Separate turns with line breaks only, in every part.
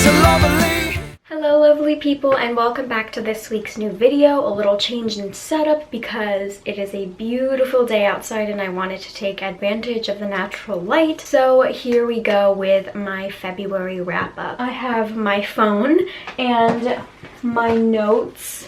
Hello lovely people, and welcome back to this week's new video. A little change in setup because it is a beautiful day outside and I wanted to take advantage of the natural light. So here we go with my February wrap up. I have my phone and my notes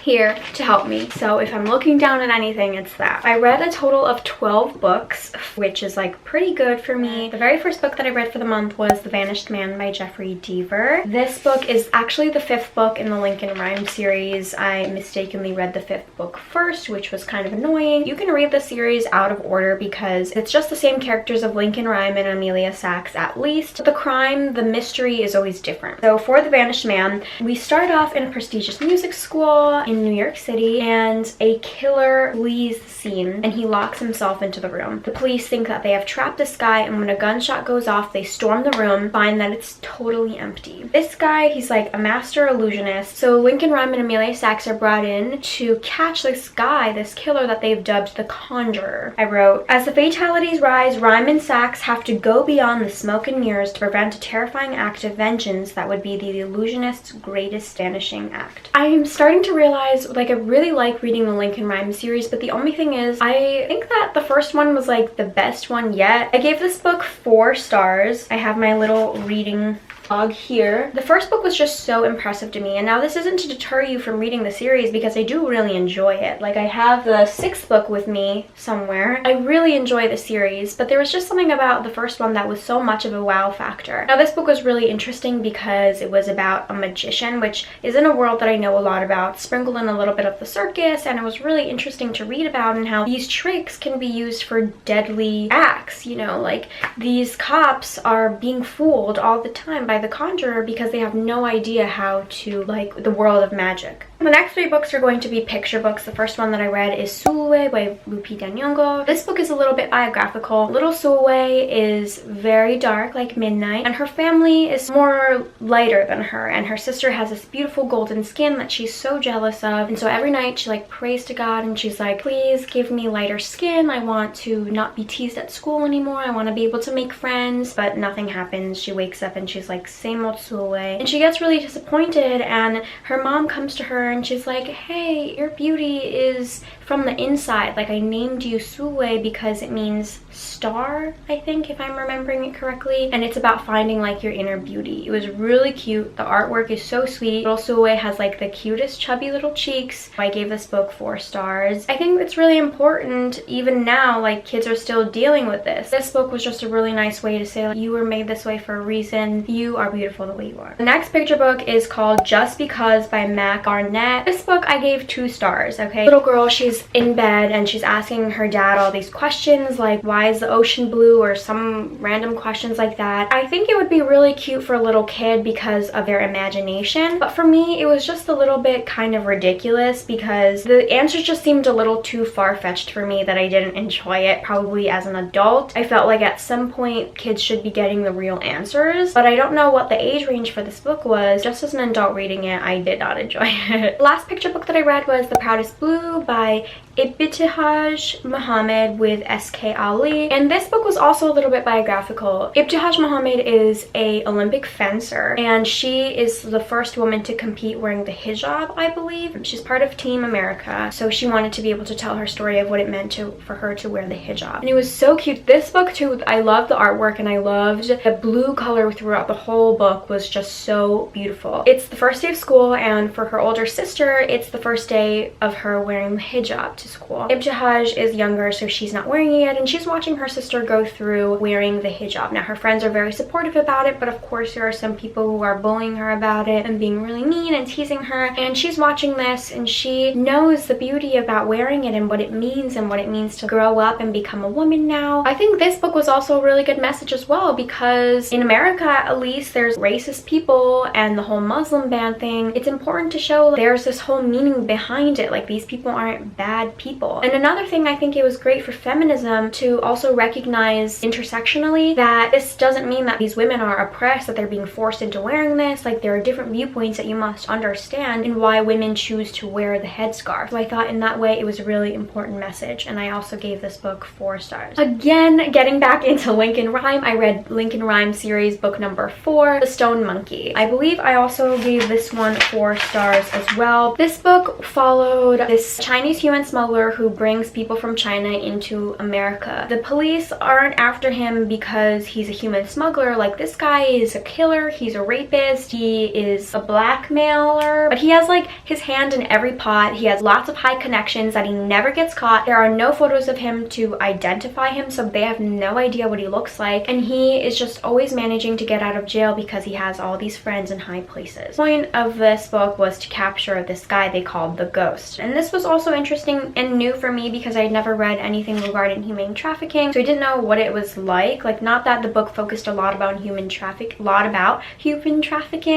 here to help me, so if I'm looking down at anything, it's that. I read a total of 12 books, which is like pretty good for me. The very first book that I read for the month was The Vanished Man by Jeffery Deaver. This book is actually the 5th book in the Lincoln Rhyme series. I mistakenly read the 5th book first, which was kind of annoying. You can read the series out of order because it's just the same characters of Lincoln Rhyme and Amelia Sax at least. The crime, the mystery is always different. So for The Vanished Man, we start off in a prestigious music school in New York City, and a killer flees the scene and he locks himself into the room. The police think that they have trapped this guy, and when a gunshot goes off, they storm the room, find that it's totally empty. This guy, he's like a master illusionist, so Lincoln Rhyme and Amelia Sax are brought in to catch this guy, this killer that they've dubbed the Conjurer. I wrote, as the fatalities rise, Rhyme and Sax have to go beyond the smoke and mirrors to prevent a terrifying act of vengeance that would be the illusionist's greatest vanishing act. I am starting to realize, like, I really like reading the Lincoln Rhyme series, but the only thing is, I think that the first one was like the best one yet. I gave this book 4 stars. I have my little reading log here. The first book was just so impressive to me, and now this isn't to deter you from reading the series because I do really enjoy it. Like, I have the 6th book with me somewhere. I really enjoy the series, but there was just something about the first one that was so much of a wow factor. Now this book was really interesting because it was about a magician, which is in a world that I know a lot about, sprinkled in a little bit of the circus, and it was really interesting to read about and how these tricks can be used for deadly acts. You know, like these cops are being fooled all the time by the Conjurer because they have no idea how to, like, the world of magic. The next 3 books are going to be picture books. The first one that I read is Sulwe by Lupita and Nyong'o. This book is a little bit biographical. Little Sulwe is very dark, like midnight, and her family is more lighter than her, and her sister has this beautiful golden skin that she's so jealous of, and so every night she like prays to God and she's like, please give me lighter skin. I want to not be teased at school anymore. I want to be able to make friends, but nothing happens. She wakes up and she's like, same old Sulwe, and she gets really disappointed, and her mom comes to her and she's like, hey, your beauty is from the inside. Like, I named you Sulwe because it means star, I think, if I'm remembering it correctly, and it's about finding like your inner beauty. It was really cute. The artwork is so sweet. Little Sulwe has like the cutest chubby little cheeks. I gave this book 4 stars. I think it's really important even now, like, kids are still dealing with this. This book was just a really nice way to say, like, you were made this way for a reason. You are beautiful the way you are. The next picture book is called Just Because by Barnett. This book I gave 2 stars, okay? Little girl, she's in bed and she's asking her dad all these questions like, why is the ocean blue, or some random questions like that. I think it would be really cute for a little kid because of their imagination, but for me it was just a little bit kind of ridiculous because the answers just seemed a little too far-fetched for me that I didn't enjoy it. Probably as an adult, I felt like at some point kids should be getting the real answers, but I don't know what the age range for this book was. Just as an adult reading it, I did not enjoy it. The last picture book that I read was The Proudest Blue by Ibtihaj Muhammad with S.K. Ali, and this book was also a little bit biographical. Ibtihaj Muhammad is a Olympic fencer, and she is the first woman to compete wearing the hijab, I believe. She's part of Team America, so she wanted to be able to tell her story of what it meant for her to wear the hijab, and it was so cute. This book too, I loved the artwork, and I loved the blue color throughout the whole book. Was just so beautiful. It's the first day of school, and for her older sister, it's the first day of her wearing the hijab to school. Ibtihaj is younger, so she's not wearing it yet, and she's watching her sister go through wearing the hijab. Now, her friends are very supportive about it, but of course there are some people who are bullying her about it and being really mean and teasing her, and she's watching this and she knows the beauty about wearing it and what it means to grow up and become a woman now. I think this book was also a really good message as well, because in America at least there's racist people and the whole Muslim ban thing. It's important to show there's this whole meaning behind it. Like, these people aren't bad people. And another thing, I think it was great for feminism to also recognize intersectionally that this doesn't mean that these women are oppressed, that they're being forced into wearing this. Like, there are different viewpoints that you must understand in why women choose to wear the headscarf. So I thought in that way it was a really important message, and I also gave this book 4 stars. Again, getting back into Lincoln Rhyme, I read Lincoln Rhyme series book number 4, The Stone Monkey. I believe I also gave this one 4 stars as well. This book followed this Chinese human smuggler who brings people from China into America. The police aren't after him because he's a human smuggler. Like, this guy is a killer, he's a rapist, he is a blackmailer, but he has like his hand in every pot. He has lots of high connections that he never gets caught. There are no photos of him to identify him, so they have no idea what he looks like, and he is just always managing to get out of jail because he has all these friends in high places. The point of this book was to capture this guy they called the Ghost, and this was also interesting and new for me because I had never read anything regarding humane trafficking, so I didn't know what it was like. Like, not that the book focused a lot about human trafficking,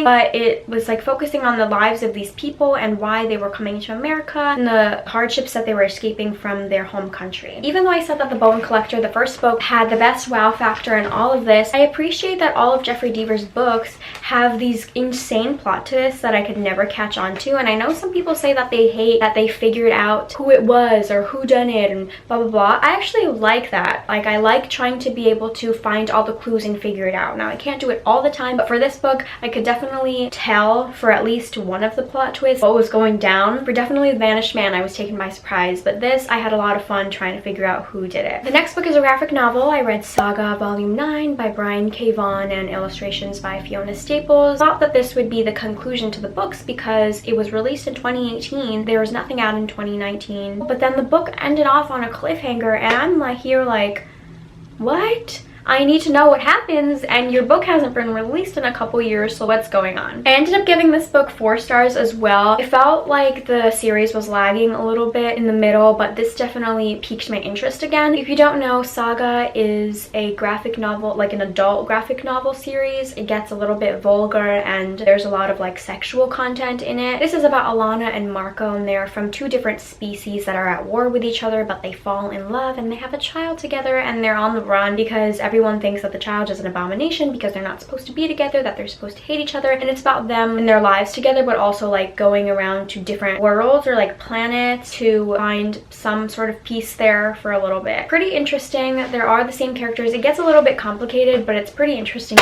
but it was like focusing on the lives of these people and why they were coming to America and the hardships that they were escaping from their home country. Even though I said that The Bone Collector, the first book, had the best wow factor in all of this, I appreciate that all of Jeffery Deaver's books have these insane plot twists that I could never catch on to. And I know some people say that they hate that they figured out who it was or who done it and blah blah blah. I actually like that. Like, I like trying to be able to find all the clues and figure it out. Now, I can't do it all the time, but for this book I could definitely tell for at least one of the plot twists what was going down. For definitely The Vanished Man, I was taken by surprise, but this, I had a lot of fun trying to figure out who did it. The next book is a graphic novel. I read Saga Volume 9 by Brian K. Vaughan and illustrations by Fiona Staples. I thought that this would be the conclusion to the books because it was released in 2018. There was nothing out in 2019, but then the book ended off on a cliffhanger, and I'm like here like, what? I need to know what happens, and your book hasn't been released in a couple years, so what's going on? I ended up giving this book 4 stars as well. It felt like the series was lagging a little bit in the middle, but this definitely piqued my interest again. If you don't know, Saga is a graphic novel, like an adult graphic novel series. It gets a little bit vulgar and there's a lot of like sexual content in it. This is about Alana and Marco, and they're from 2 different species that are at war with each other, but they fall in love and they have a child together, and they're on the run because everyone thinks that the child is an abomination because they're not supposed to be together, that they're supposed to hate each other. And it's about them and their lives together, but also like going around to different worlds or like planets to find some sort of peace there for a little bit. Pretty interesting. There are the same characters. It gets a little bit complicated, but it's pretty interesting.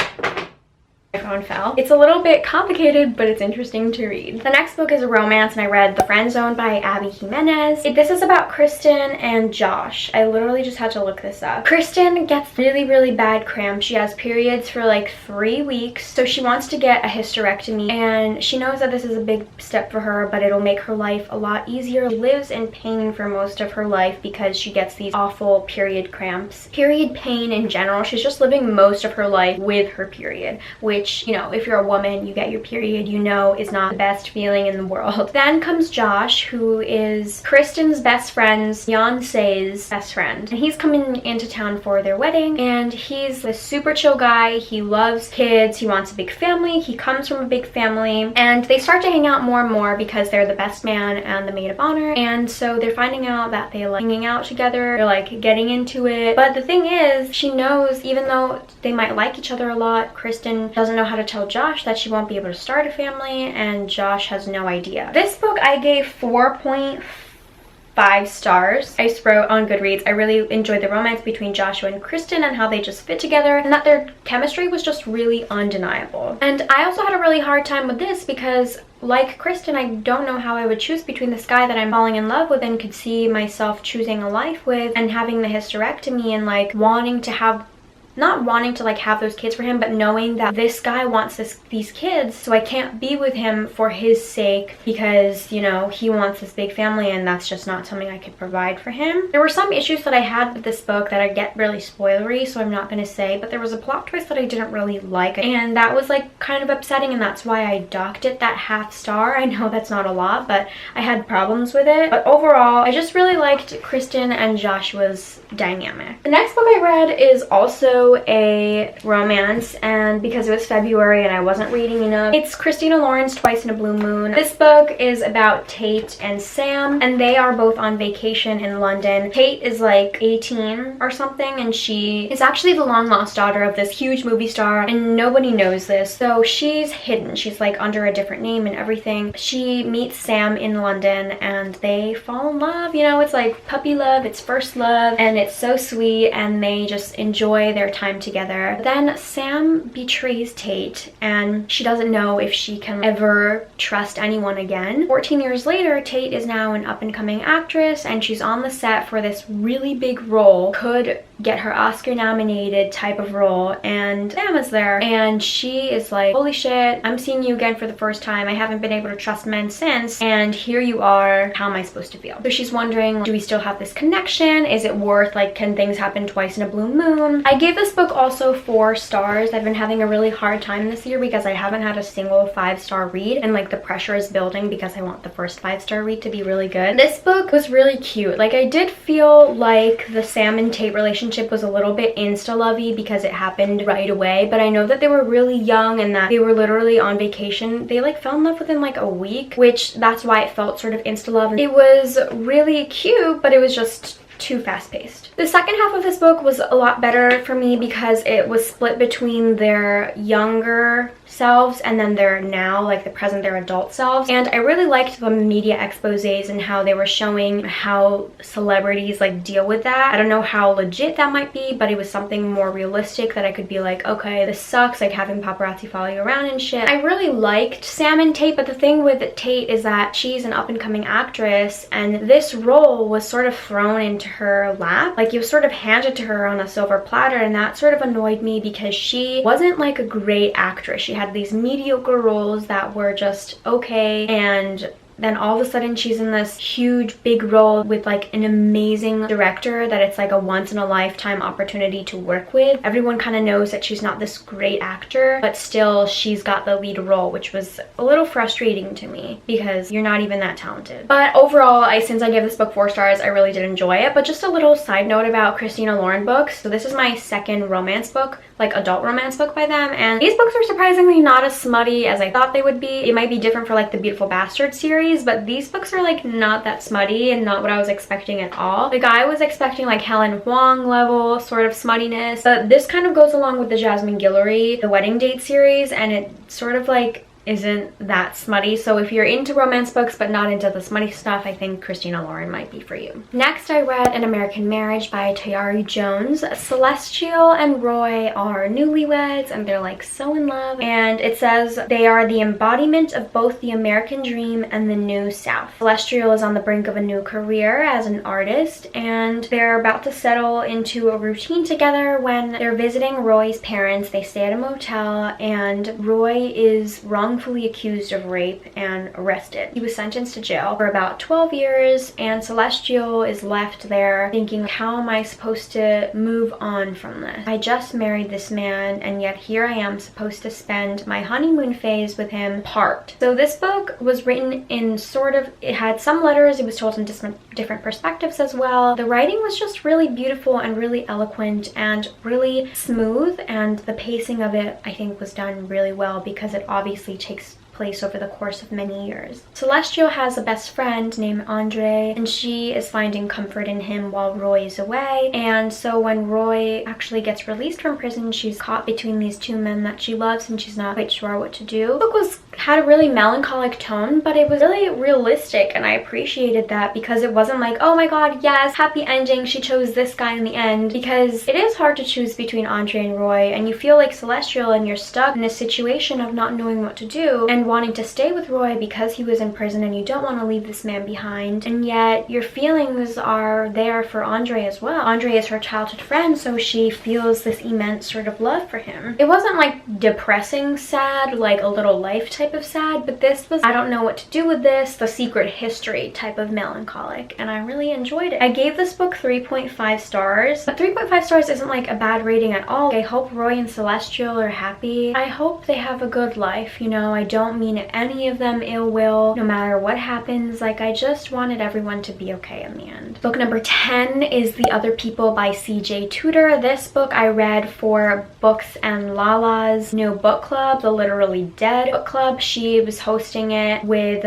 My phone fell. It's a little bit complicated, but it's interesting to read. The next book is a romance, and I read The Friendzone by Abby Jimenez. This is about Kristen and Josh. I literally just had to look this up. Kristen gets really bad cramps. She has periods for like 3 weeks, so she wants to get a hysterectomy, and she knows that this is a big step for her, but it'll make her life a lot easier. She lives in pain for most of her life because she gets these awful period cramps. Period pain in general. She's just living most of her life with her period, which, you know, if you're a woman, you get your period, you know, is not the best feeling in the world. Then comes Josh, who is Kristen's best friend's fiance's best friend, and he's coming into town for their wedding, and he's this super chill guy. He loves kids, he wants a big family, he comes from a big family, and they start to hang out more and more because they're the best man and the maid of honor, and so they're finding out that they like hanging out together, they're like getting into it. But the thing is, she knows, even though they might like each other a lot, Kristen doesn't know how to tell Josh that she won't be able to start a family, and Josh has no idea. This book I gave 4.5 stars. I wrote on Goodreads, I really enjoyed the romance between Joshua and Kristen and how they just fit together, and that their chemistry was just really undeniable. And I also had a really hard time with this because, like Kristen, I don't know how I would choose between this guy that I'm falling in love with and could see myself choosing a life with, and having the hysterectomy and like wanting to have, not wanting to like have those kids for him, but knowing that this guy wants these kids, so I can't be with him for his sake because, you know, he wants this big family, and that's just not something I could provide for him. There were some issues that I had with this book that I get really spoilery, so I'm not going to say, but there was a plot twist that I didn't really like, and that was like kind of upsetting, and that's why I docked it that half star. I know that's not a lot, but I had problems with it. But overall, I just really liked Kristen and Joshua's dynamic. The next book I read is also also a romance, and because it was February and I wasn't reading enough, it's Christina Lauren's Twice in a Blue Moon. This book is about Tate and Sam, and they are both on vacation in London. Tate is like 18 or something, and she is actually the long lost daughter of this huge movie star, and nobody knows this, so she's hidden. She's like under a different name and everything. She meets Sam in London and they fall in love. You know, it's like puppy love, it's first love, and it's so sweet, and they just enjoy their time together. Then Sam betrays Tate, and she doesn't know if she can ever trust anyone again. 14 years later, Tate is now an up-and-coming actress, and she's on the set for this really big role, could get her Oscar nominated type of role, and Sam is there, and she is like, holy shit, I'm seeing you again for the first time. I haven't been able to trust men since, and here you are. How am I supposed to feel? So she's wondering, do we still have this connection? Is it worth, like, can things happen twice in a blue moon? I gave this book also 4 stars. I've been having a really hard time this year because I haven't had a single 5-star read, and like the pressure is building because I want the first 5-star read to be really good. This book was really cute. Like, I did feel like the Sam and Tate relationship was a little bit insta-lovey because it happened right away, but I know that they were really young and that they were literally on vacation. They like fell in love within like a week, which that's why it felt sort of insta-love. It was really cute, but it was just too fast-paced. The second half of this book was a lot better for me because it was split between their younger selves and then their now, like the present, their adult selves, and I really liked the media exposés and how they were showing how celebrities like deal with that. I don't know how legit that might be, but it was something more realistic that I could be like, okay, this sucks, like having paparazzi follow you around and shit. I really liked Sam and Tate, but the thing with Tate is that she's an up-and-coming actress, and this role was sort of thrown into her lap. Like, it was sort of handed to her on a silver platter, and that sort of annoyed me because she wasn't like a great actress. She had these mediocre roles that were just okay, and then all of a sudden she's in this huge big role with like an amazing director that it's like a once-in-a-lifetime opportunity to work with. Everyone kind of knows that she's not this great actor, but still she's got the lead role, which was a little frustrating to me because you're not even that talented. But overall, since I gave this book 4 stars, I really did enjoy it. But just a little side note about Christina Lauren books. So this is my second romance book, like adult romance book by them, and these books are surprisingly not as smutty as I thought they would be. It might be different for like the Beautiful Bastard series, but these books are like not that smutty and not what I was expecting at all. Like, I was expecting like Helen Huang level sort of smuttiness, but this kind of goes along with the Jasmine Guillory, the Wedding Date series, and it sort of like isn't that smutty. So if you're into romance books but not into the smutty stuff, I think Christina Lauren might be for you. Next, I read An American Marriage by Tayari Jones. Celestial and Roy are newlyweds and they're like so in love, and it says they are the embodiment of both the American dream and the New South. Celestial is on the brink of a new career as an artist, and they're about to settle into a routine together when they're visiting Roy's parents. They stay at a motel, and Roy is wrongfully accused of rape and arrested. He was sentenced to jail for about 12 years, and Celestial is left there thinking, how am I supposed to move on from this? I just married this man, and yet here I am supposed to spend my honeymoon phase with him apart. So this book was written in sort of, it had some letters, it was told in different perspectives as well. The writing was just really beautiful and really eloquent and really smooth, and the pacing of it I think was done really well because it obviously takes place over the course of many years. Celestial has a best friend named Andre, and she is finding comfort in him while Roy is away. And so when Roy actually gets released from prison, she's caught between these two men that she loves, and she's not quite sure what to do. The book had a really melancholic tone, but it was really realistic, and I appreciated that because it wasn't like, oh my god, yes, happy ending, she chose this guy in the end, because it is hard to choose between Andre and Roy, and you feel like Celestial and you're stuck in a situation of not knowing what to do and wanting to stay with Roy because he was in prison and you don't want to leave this man behind, and yet your feelings are there for Andre as well. Andre is her childhood friend, so she feels this immense sort of love for him. It wasn't like depressing sad, like a little life type type of sad, but this was I don't know what to do with this, the secret history type of melancholic, and I really enjoyed it. I gave this book 3.5 stars, but 3.5 stars isn't like a bad rating at all. I hope Roy and Celestial are happy. I hope they have a good life, you know. I don't mean any of them ill will, no matter what happens. Like, I just wanted everyone to be okay in the end. Book number 10 is The Other People by CJ Tudor. This book I read for Books and Lala's new book club, the Literally Dead book club. She was hosting it with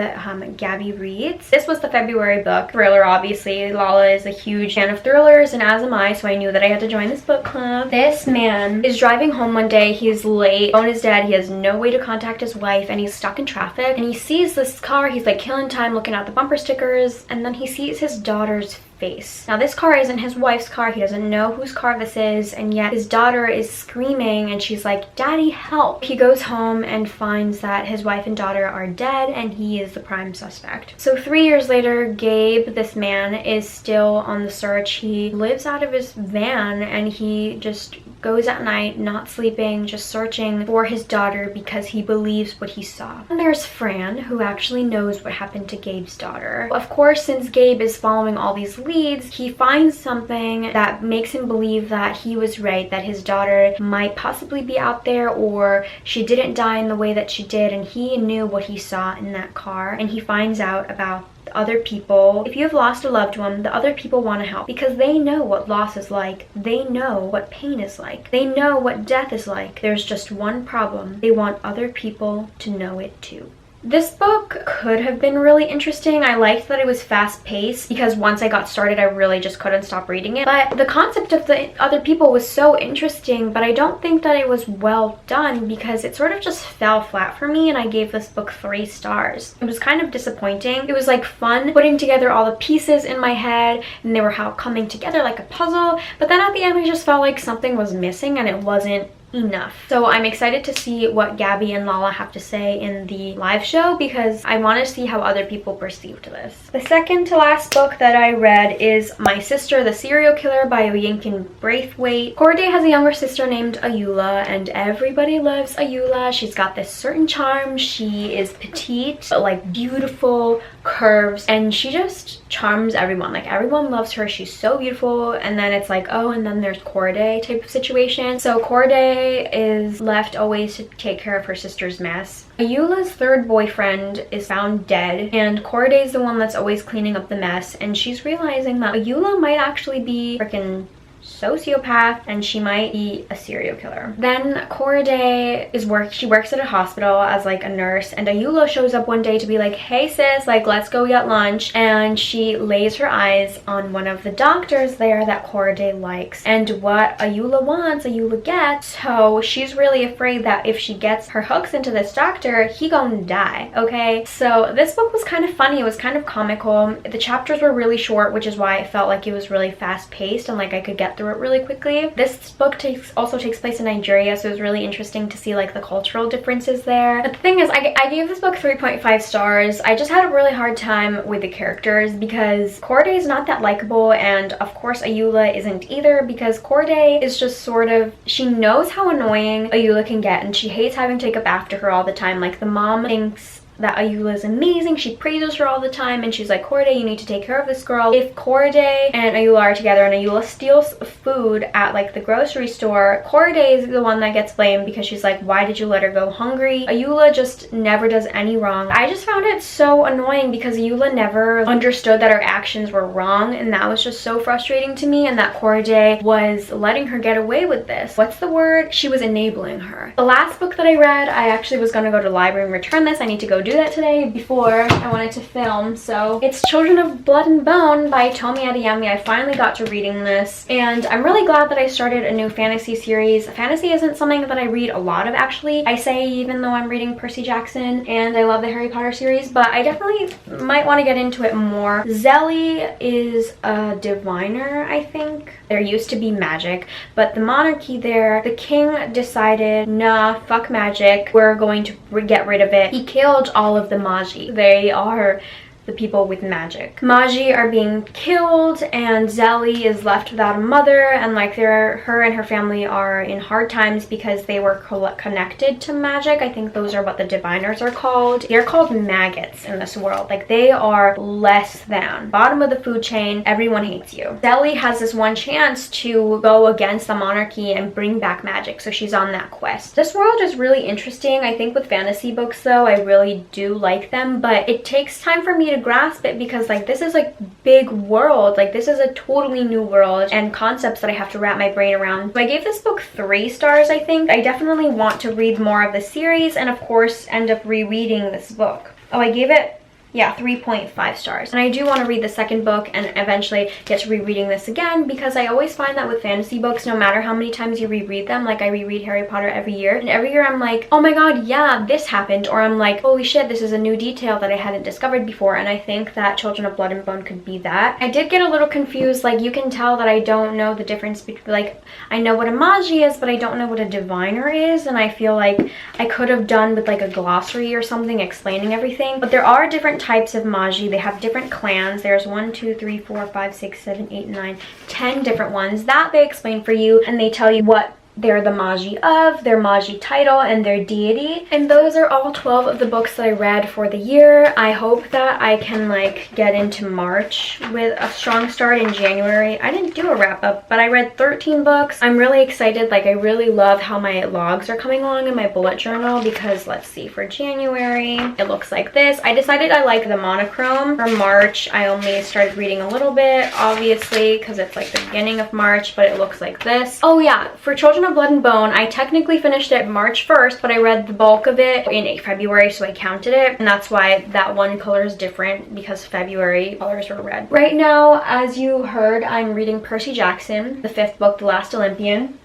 Gabby Reads. This was the February book. Thriller, obviously. Lala is a huge fan of thrillers, and as am I, so I knew that I had to join this book club. This man is driving home one day. He's late. Phone is dead. He has no way to contact his wife, and he's stuck in traffic, and he sees this car. He's like killing time looking at the bumper stickers, and then he sees his daughter's face. Now, this car isn't his wife's car. He doesn't know whose car this is, and yet his daughter is screaming, and she's like, "Daddy, help!" He goes home and finds that his wife and daughter are dead, and he is the prime suspect. So 3 years later, Gabe, this man, is still on the search. He lives out of his van, and he just goes at night, not sleeping, just searching for his daughter because he believes what he saw. And there's Fran, who actually knows what happened to Gabe's daughter. Of course, since Gabe is following all these leads, he finds something that makes him believe that he was right, that his daughter might possibly be out there, or she didn't die in the way that she did, and he knew what he saw in that car, and he finds out about other people. If you have lost a loved one, the other people want to help because they know what loss is like. They know what pain is like. They know what death is like. There's just one problem. They want other people to know it too. This book could have been really interesting. I liked that it was fast-paced because once I got started, I really just couldn't stop reading it. But the concept of the other people was so interesting, but I don't think that it was well done because it sort of just fell flat for me, and I gave this book 3 stars. It was kind of disappointing. It was like fun putting together all the pieces in my head, and they were coming together like a puzzle, but then at the end I just felt like something was missing and it wasn't enough. So I'm excited to see what Gabby and Lala have to say in the live show because I want to see how other people perceived this. The second to last book that I read is My Sister, the Serial Killer by Oyinkan Braithwaite. Corday has a younger sister named Ayoola, and everybody loves Ayoola. She's got this certain charm. She is petite, but like beautiful curves, and she just charms everyone. Like, everyone loves her. She's so beautiful. And then it's like, oh, and then there's Corday type of situation. So Corday is left always to take care of her sister's mess. Ayoola's third boyfriend is found dead, and Corday's the one that's always cleaning up the mess, and she's realizing that Ayoola might actually be freaking sociopath, and she might be a serial killer. Then Corday she works at a hospital as like a nurse, and Ayoola shows up one day to be like, "Hey sis, like let's go get lunch," and she lays her eyes on one of the doctors there that Corday likes, and what Ayoola wants, Ayoola gets. So she's really afraid that if she gets her hooks into this doctor, he gonna die. Okay, so this book was kind of funny. It was kind of comical. The chapters were really short, which is why it felt like it was really fast paced and like I could get through it really quickly. This book also takes place in Nigeria, so it was really interesting to see like the cultural differences there. But the thing is, I gave this book 3.5 stars. I just had a really hard time with the characters because Corday is not that likable, and of course Ayoola isn't either, because Corday is just sort of, she knows how annoying Ayoola can get, and she hates having to take up after her all the time. Like, the mom thinks that Ayoola is amazing. She praises her all the time, and she's like, "Corday, you need to take care of this girl." If Corday and Ayoola are together and Ayoola steals food at like the grocery store, Corday is the one that gets blamed because she's like, "Why did you let her go hungry?" Ayoola just never does any wrong. I just found it so annoying because Ayoola never understood that her actions were wrong, and that was just so frustrating to me, and that Corday was letting her get away with this. What's the word? She was enabling her. The last book that I read, I actually was gonna go to the library and return this. I need to go do that today before I wanted to film. So it's Children of Blood and Bone by Tomy Adeyemi. I finally got to reading this, and I'm really glad that I started a new fantasy series. Fantasy isn't something that I read a lot of, actually. I say, even though I'm reading Percy Jackson and I love the Harry Potter series, but I definitely might want to get into it more. Zelly is a diviner, I think. There used to be magic, but the monarchy there, the king decided, nah, fuck magic, we're going to get rid of it. He killed all of the Magi. They are the people with magic. Maji are being killed and Zelly is left without a mother, and like her and her family are in hard times because they were connected to magic. I think those are what the diviners are called. They're called maggots in this world. Like they are less than bottom of the food chain. Everyone hates you. Zelly has this one chance to go against the monarchy and bring back magic, so she's on that quest. This world is really interesting. I think with fantasy books though, I really do like them, but it takes time for me to grasp it because like this is a big world. Like this is a totally new world and concepts that I have to wrap my brain around. So I gave this book 3 stars, I think. I definitely want to read more of the series and of course end up rereading this book. Oh, I gave it, yeah, 3.5 stars. And I do want to read the second book and eventually get to rereading this again, because I always find that with fantasy books, no matter how many times you reread them, like I reread Harry Potter every year, and every year I'm like, oh my god, yeah, this happened, or I'm like, holy shit, this is a new detail that I hadn't discovered before. And I think that Children of Blood and Bone could be that. I did get a little confused. Like you can tell that I don't know the difference between, like, I know what a Maji is, but I don't know what a diviner is, and I feel like I could have done with like a glossary or something explaining everything. But there are different types of Maji. They have different clans. There's 1, 2, 3, 4, 5, 6, 7, 8, 9, 10 different ones that they explain for you, and they tell you what they're the Maji of, their Maji title, and their deity. And those are all 12 of the books that I read for the year. I hope that I can like get into March with a strong start in January. I didn't do a wrap up, but I read 13 books. I'm really excited. Like I really love how my logs are coming along in my bullet journal, because let's see, for January it looks like this. I decided I like the monochrome. For March I only started reading a little bit, obviously because it's like the beginning of March, but it looks like this. Oh yeah, for Children of Blood and Bone, I technically finished it March 1st, but I read the bulk of it in February, so I counted it, and that's why that one color is different, because February colors were red. Right now, as you heard, I'm reading Percy Jackson, the 5th book, The Last Olympian.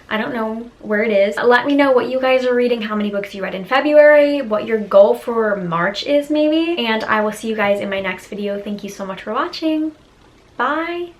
I don't know where it is. Let me know what you guys are reading, how many books you read in February, what your goal for March is maybe, and I will see you guys in my next video. Thank you so much for watching. Bye!